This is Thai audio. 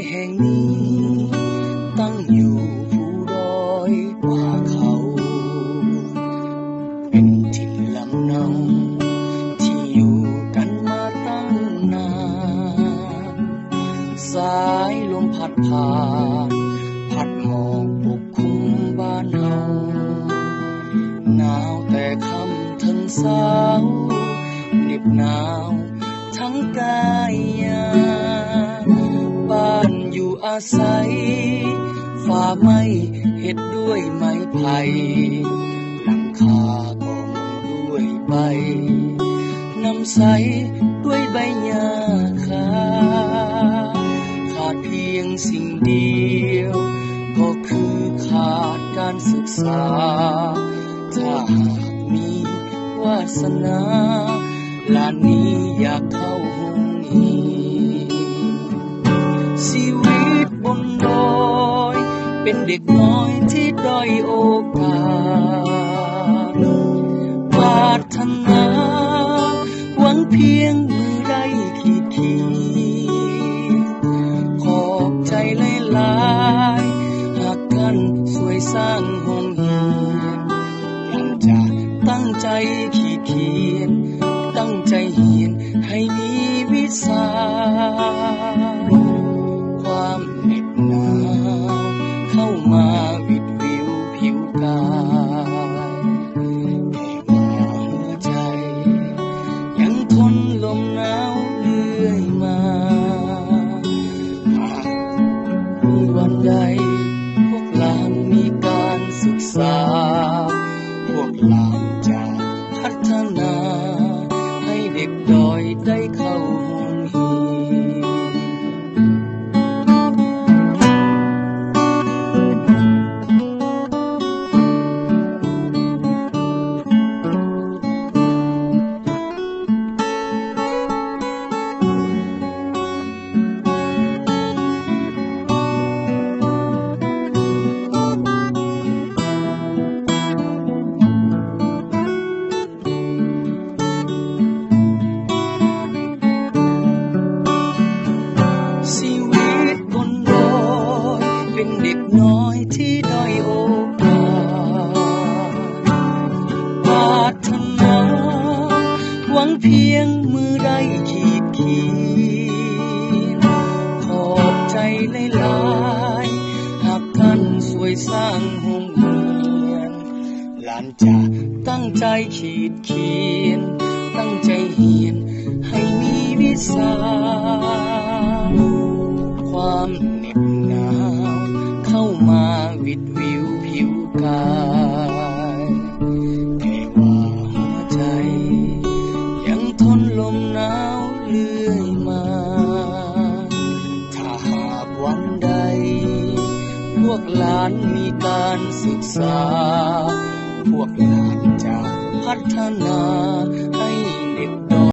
แห่งนี้ตั้งอยู่ภูดอยป่าเขาเป็นถิ่นลำเนาที่อยู่กันมาตั้งนานสายลมพัดผ่านพัดหอบปกคลุมบ้านเฮาหนาวแต่ค่ำถึงเช้าเหน็บหนาวทั้งกายบ้านอยู่อาศัยฝ่าไม้เฮ็ดด้วยไม้ไผ่หลังคาก็มุงด้วยใบน้ำใสด้วยใบหญ้าขาวขาดเพียงสิ่งเดียวก็คือขาดการศึกษาถ้าหากมีวาสนาลานนี้อยากเข้าห้องเรียนชีวิตบนดอยเป็นเด็กน้อยที่ด้อยโอกาสปรารถนาหวังเพียงมือได้ขีดเขียนขอบใจหลายๆหากกันช่วยสร้างห้องเรียนยังจะตั้งใจขีดเขียนตั้งใจเรียนให้มีวิชาความเหน็บหนาวเข้ามาวิดวิวผิวกายแต่ว่าหัวใจยังทนลมหนาวเรื่อยมาหากมีวันใดพวกหลานมีการศึกษาพวกหลานจะพัฒนาให้เด็กดอยได้เข้าห้องเรียนเป็นเด็กน้อยที่ด้อยโอกาสปรารถนาหวังเพียงมือได้ขีดเขียนขอบใจหลายๆหากท่านช่วยสร้างห้องเรียนหลานจะตั้งใจขีดเขียนตั้งใจเรียนให้มีวิชาความเหน็บหนาวเข้ามาวิดวิวผิวกายแต่ว่าหัวใจยังทนลมหนาวเรื่อยมาถ้าหากวันใดพวกหลานมีการศึกษาพวกหลานจะพัฒนา